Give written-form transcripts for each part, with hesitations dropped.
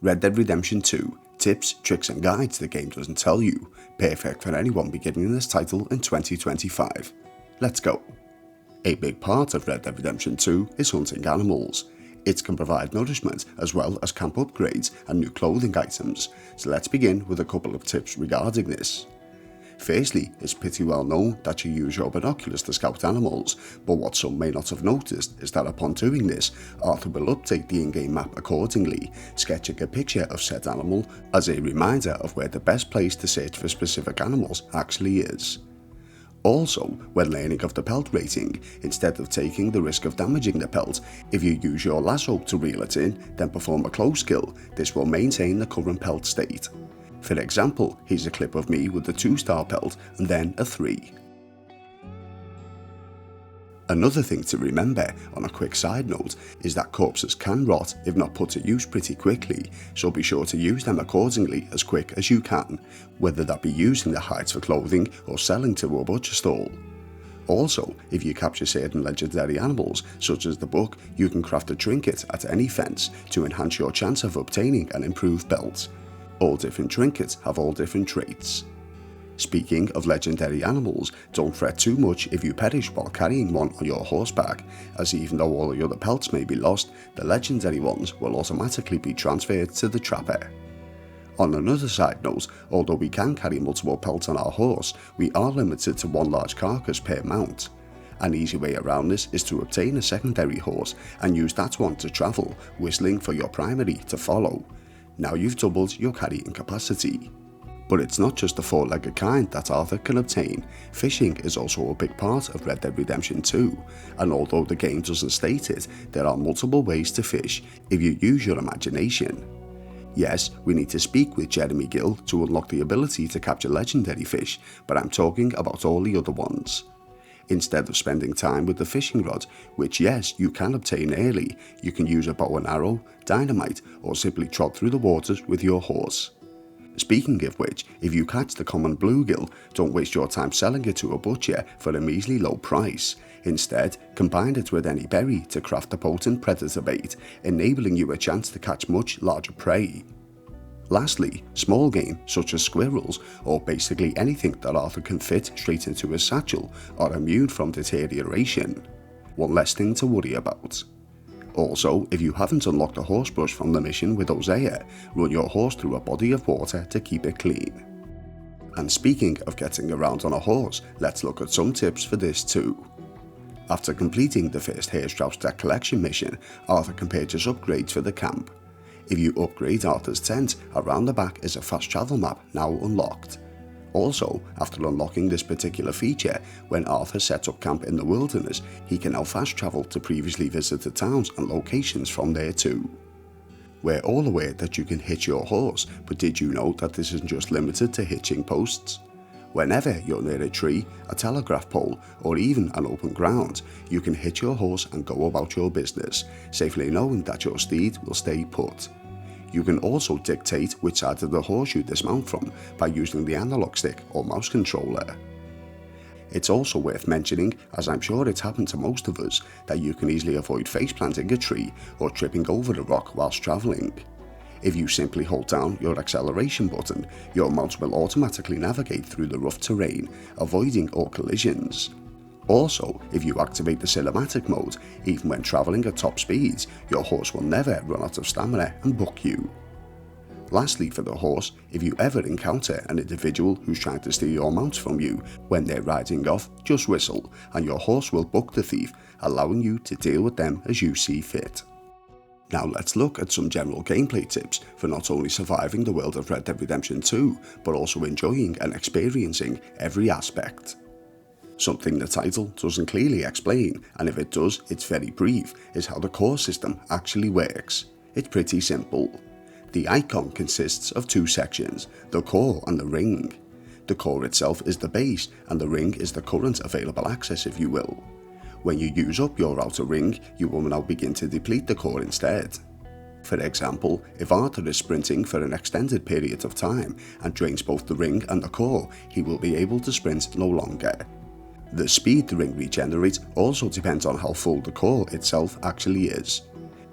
Red Dead Redemption 2, tips, tricks and guides the game doesn't tell you, perfect for anyone beginning this title in 2025. Let's go. A big part of Red Dead Redemption 2 is hunting animals. It can provide nourishment as well as camp upgrades and new clothing items, so let's begin with a couple of tips regarding this. Firstly, it's pretty well known that you use your binoculars to scout animals, but what some may not have noticed is that upon doing this, Arthur will update the in-game map accordingly, sketching a picture of said animal as a reminder of where the best place to search for specific animals actually is. Also, when learning of the pelt rating, instead of taking the risk of damaging the pelt, if you use your lasso to reel it in, then perform a close kill, this will maintain the current pelt state. For example, here's a clip of me with a 2-star pelt and then a 3. Another thing to remember, on a quick side note, is that corpses can rot if not put to use pretty quickly, so be sure to use them accordingly as quick as you can, whether that be using the hides for clothing or selling to a butcher stall. Also, if you capture certain legendary animals, such as the buck, you can craft a trinket at any fence to enhance your chance of obtaining an improved belt. All different trinkets have all different traits. Speaking of legendary animals, don't fret too much if you perish while carrying one on your horseback, as even though all the other pelts may be lost, the legendary ones will automatically be transferred to the trapper. On another side note, although we can carry multiple pelts on our horse, we are limited to one large carcass per mount. An easy way around this is to obtain a secondary horse and use that one to travel, whistling for your primary to follow. Now you've doubled your carrying capacity. But it's not just the 4-legged kind that Arthur can obtain, fishing is also a big part of Red Dead Redemption 2, and although the game doesn't state it, there are multiple ways to fish if you use your imagination. Yes, we need to speak with Jeremy Gill to unlock the ability to capture legendary fish, but I'm talking about all the other ones. Instead of spending time with the fishing rod, which yes, you can obtain early, you can use a bow and arrow, dynamite, or simply trot through the waters with your horse. Speaking of which, if you catch the common bluegill, don't waste your time selling it to a butcher for a measly low price. Instead, combine it with any berry to craft a potent predator bait, enabling you a chance to catch much larger prey. Lastly, small game such as squirrels, or basically anything that Arthur can fit straight into his satchel, are immune from deterioration. One less thing to worry about. Also, if you haven't unlocked a horse brush from the mission with Hosea, run your horse through a body of water to keep it clean. And speaking of getting around on a horse, let's look at some tips for this too. After completing the first Hairstrauss deck collection mission, Arthur can purchase upgrades for the camp. If you upgrade Arthur's tent, around the back is a fast travel map now unlocked. Also, after unlocking this particular feature, when Arthur sets up camp in the wilderness, he can now fast travel to previously visited towns and locations from there too. We're all aware that you can hitch your horse, but did you know that this isn't just limited to hitching posts? Whenever you're near a tree, a telegraph pole, or even an open ground, you can hitch your horse and go about your business, safely knowing that your steed will stay put. You can also dictate which side of the horse you dismount from by using the analog stick or mouse controller. It's also worth mentioning, as I'm sure it's happened to most of us, that you can easily avoid face planting a tree or tripping over a rock whilst travelling. If you simply hold down your acceleration button, your mount will automatically navigate through the rough terrain, avoiding all collisions. Also, if you activate the cinematic mode, even when travelling at top speeds, your horse will never run out of stamina and buck you. Lastly, for the horse, if you ever encounter an individual who's trying to steal your mount from you, when they're riding off, just whistle and your horse will buck the thief, allowing you to deal with them as you see fit. Now let's look at some general gameplay tips for not only surviving the world of Red Dead Redemption 2, but also enjoying and experiencing every aspect. Something the title doesn't clearly explain, and if it does, it's very brief, is how the core system actually works. It's pretty simple. The icon consists of 2 sections, the core and the ring. The core itself is the base, and the ring is the current available access, if you will. When you use up your outer ring, you will now begin to deplete the core instead. For example, if Arthur is sprinting for an extended period of time and drains both the ring and the core, he will be able to sprint no longer. The speed the ring regenerates also depends on how full the core itself actually is.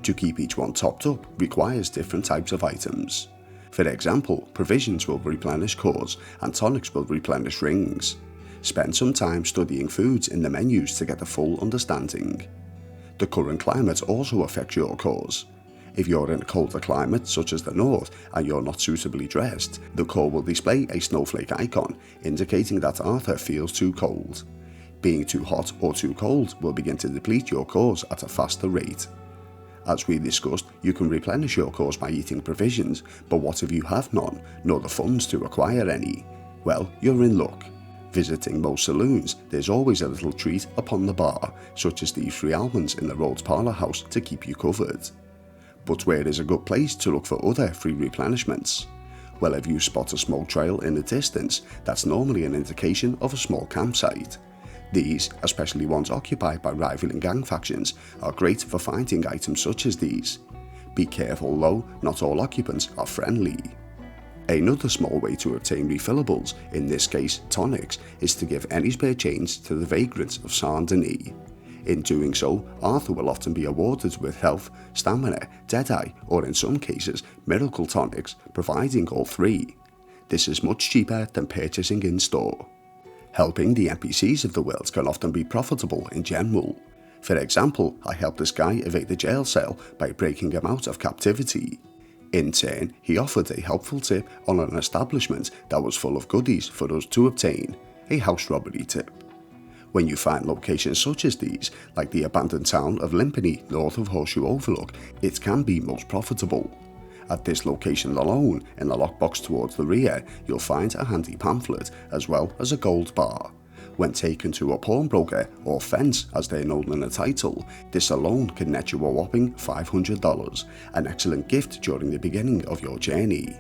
To keep each one topped up requires different types of items. For example, provisions will replenish cores and tonics will replenish rings. Spend some time studying foods in the menus to get a full understanding. The current climate also affects your cores. If you're in a colder climate such as the north and you're not suitably dressed, the core will display a snowflake icon indicating that Arthur feels too cold. Being too hot or too cold will begin to deplete your cores at a faster rate. As we discussed, you can replenish your cores by eating provisions, but what if you have none, nor the funds to acquire any? Well, you're in luck. Visiting most saloons, there's always a little treat upon the bar, such as these free almonds in the Rhodes Parlour House to keep you covered. But where is a good place to look for other free replenishments? Well, if you spot a smoke trail in the distance, that's normally an indication of a small campsite. These, especially ones occupied by rivaling gang factions, are great for finding items such as these. Be careful though, not all occupants are friendly. Another small way to obtain refillables, in this case tonics, is to give any spare change to the vagrants of Saint Denis. In doing so, Arthur will often be awarded with health, stamina, deadeye, or in some cases, miracle tonics, providing all three. This is much cheaper than purchasing in store. Helping the NPCs of the world can often be profitable in general. For example, I helped this guy evade the jail cell by breaking him out of captivity. In turn, he offered a helpful tip on an establishment that was full of goodies for us to obtain, a house robbery tip. When you find locations such as these, like the abandoned town of Limpany north of Horseshoe Overlook, it can be most profitable. At this location alone, in the lockbox towards the rear, you'll find a handy pamphlet as well as a gold bar. When taken to a pawnbroker, or fence as they're known in the title, this alone can net you a whopping $500, an excellent gift during the beginning of your journey.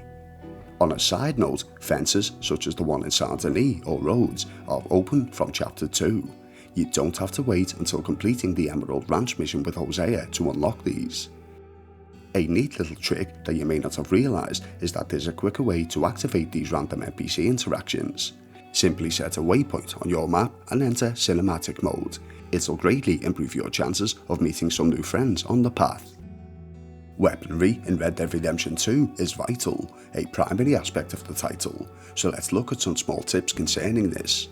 On a side note, fences such as the one in Saint Denis or Rhodes are open from Chapter 2. You don't have to wait until completing the Emerald Ranch mission with Hosea to unlock these. A neat little trick that you may not have realised is that there's a quicker way to activate these random NPC interactions. Simply set a waypoint on your map and enter cinematic mode. It'll greatly improve your chances of meeting some new friends on the path. Weaponry in Red Dead Redemption 2 is vital, a primary aspect of the title, so let's look at some small tips concerning this.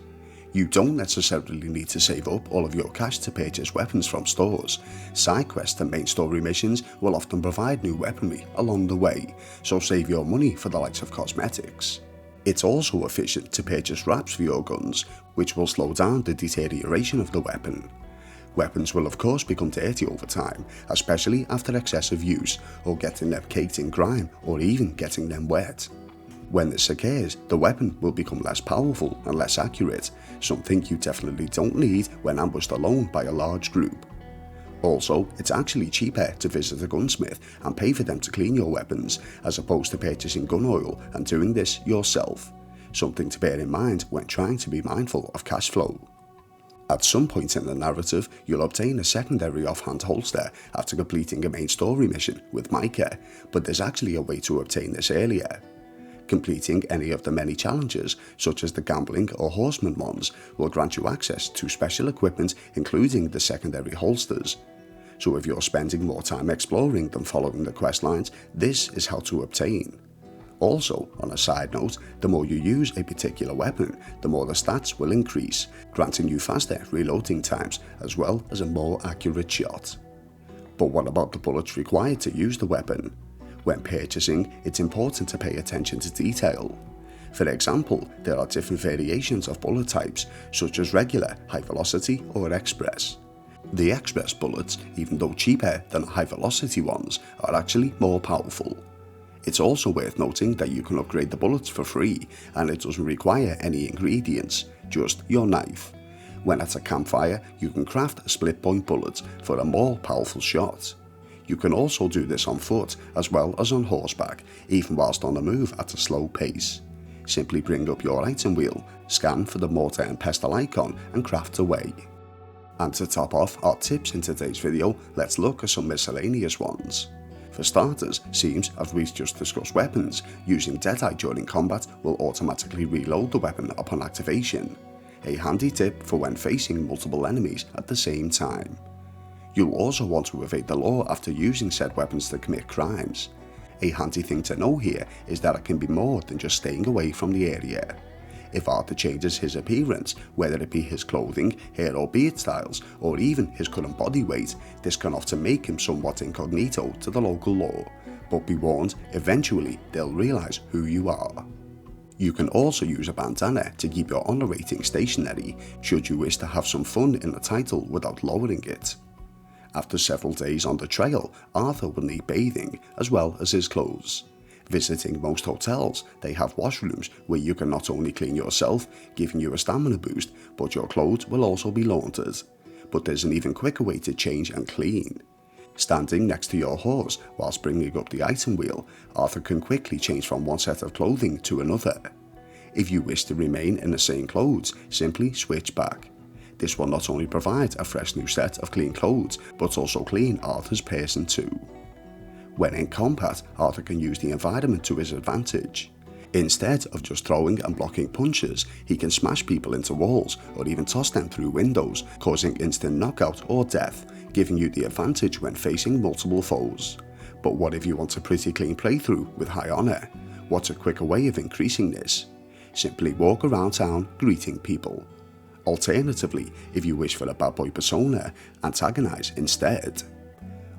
You don't necessarily need to save up all of your cash to purchase weapons from stores. Side quests and main story missions will often provide new weaponry along the way, so save your money for the likes of cosmetics. It's also efficient to purchase wraps for your guns, which will slow down the deterioration of the weapon. Weapons will of course become dirty over time, especially after excessive use, or getting them caked in grime, or even getting them wet. When this occurs, the weapon will become less powerful and less accurate, something you definitely don't need when ambushed alone by a large group. Also, it's actually cheaper to visit a gunsmith and pay for them to clean your weapons, as opposed to purchasing gun oil and doing this yourself. Something to bear in mind when trying to be mindful of cash flow. At some point in the narrative, you'll obtain a secondary offhand holster after completing a main story mission with Micah, but there's actually a way to obtain this earlier. Completing any of the many challenges, such as the gambling or horseman ones, will grant you access to special equipment including the secondary holsters. So if you're spending more time exploring than following the quest lines, this is how to obtain. Also, on a side note, the more you use a particular weapon, the more the stats will increase, granting you faster reloading times as well as a more accurate shot. But what about the bullets required to use the weapon? When purchasing, it's important to pay attention to detail. For example, there are different variations of bullet types, such as regular, high velocity, or express. The express bullets, even though cheaper than high velocity ones, are actually more powerful. It's also worth noting that you can upgrade the bullets for free, and it doesn't require any ingredients, just your knife. When at a campfire, you can craft a split point bullet for a more powerful shot. You can also do this on foot as well as on horseback, even whilst on the move at a slow pace. Simply bring up your item wheel, scan for the mortar and pestle icon and craft away. And to top off our tips in today's video, let's look at some miscellaneous ones. For starters, seems as we've just discussed weapons, using Deadeye during combat will automatically reload the weapon upon activation. A handy tip for when facing multiple enemies at the same time. You'll also want to evade the law after using said weapons to commit crimes. A handy thing to know here is that it can be more than just staying away from the area. If Arthur changes his appearance, whether it be his clothing, hair or beard styles, or even his current body weight, this can often make him somewhat incognito to the local law. But be warned, eventually they'll realise who you are. You can also use a bandana to keep your honour rating stationary, should you wish to have some fun in the title without lowering it. After several days on the trail, Arthur will need bathing as well as his clothes. Visiting most hotels, they have washrooms where you can not only clean yourself, giving you a stamina boost, but your clothes will also be laundered. But there's an even quicker way to change and clean. Standing next to your horse whilst bringing up the item wheel, Arthur can quickly change from one set of clothing to another. If you wish to remain in the same clothes, simply switch back. This will not only provide a fresh new set of clean clothes, but also clean Arthur's person too. When in combat, Arthur can use the environment to his advantage. Instead of just throwing and blocking punches, he can smash people into walls or even toss them through windows, causing instant knockout or death, giving you the advantage when facing multiple foes. But what if you want a pretty clean playthrough with high honour? What's a quicker way of increasing this? Simply walk around town greeting people. Alternatively, if you wish for a bad boy persona, antagonise instead.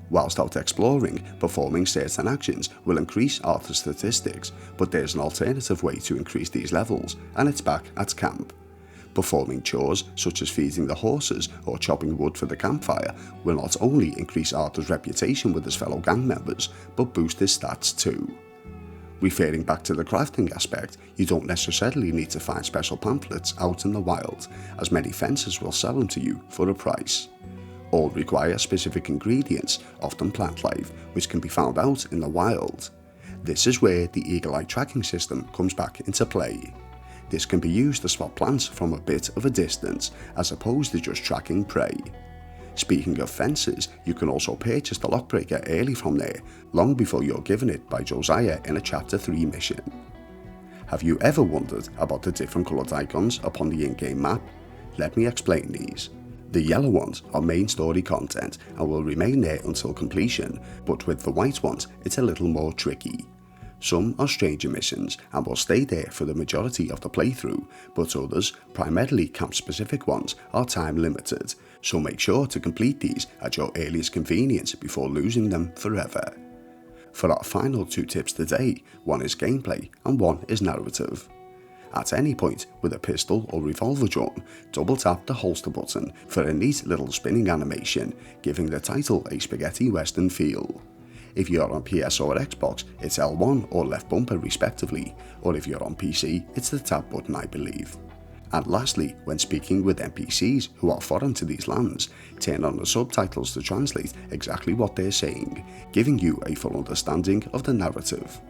Whilst out exploring, performing certain actions will increase Arthur's statistics, but there's an alternative way to increase these levels, and it's back at camp. Performing chores such as feeding the horses or chopping wood for the campfire will not only increase Arthur's reputation with his fellow gang members, but boost his stats too. Referring back to the crafting aspect, you don't necessarily need to find special pamphlets out in the wild, as many fences will sell them to you for a price. All require specific ingredients, often plant life, which can be found out in the wild. This is where the eagle-eye tracking system comes back into play. This can be used to spot plants from a bit of a distance, as opposed to just tracking prey. Speaking of fences, you can also purchase the lockbreaker early from there, long before you're given it by Josiah in a Chapter 3 mission. Have you ever wondered about the different coloured icons upon the in-game map? Let me explain these. The yellow ones are main story content and will remain there until completion, but with the white ones it's a little more tricky. Some are stranger missions and will stay there for the majority of the playthrough, but others, primarily camp specific ones, are time limited, so make sure to complete these at your earliest convenience before losing them forever. For our final 2 tips today, one is gameplay and one is narrative. At any point with a pistol or revolver drawn, double tap the holster button for a neat little spinning animation, giving the title a spaghetti western feel. If you're on PS or Xbox, it's L1 or left bumper respectively, or if you're on PC, it's the tab button I believe. And lastly, when speaking with NPCs who are foreign to these lands, turn on the subtitles to translate exactly what they're saying, giving you a full understanding of the narrative.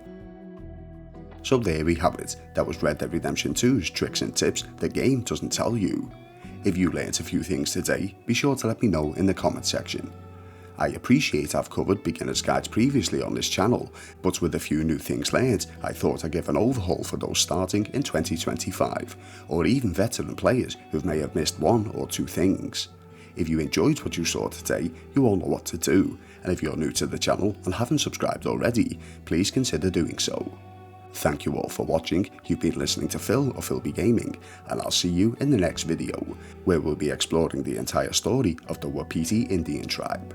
So there we have it, that was Red Dead Redemption 2's tricks and tips the game doesn't tell you. If you learnt a few things today, be sure to let me know in the comment section. I appreciate I've covered beginner's guides previously on this channel, but with a few new things learned, I thought I'd give an overhaul for those starting in 2025, or even veteran players who may have missed 1 or 2 things. If you enjoyed what you saw today, you all know what to do, and if you're new to the channel and haven't subscribed already, please consider doing so. Thank you all for watching. You've been listening to Phil of Philby Gaming, and I'll see you in the next video, where we'll be exploring the entire story of the Wapiti Indian tribe.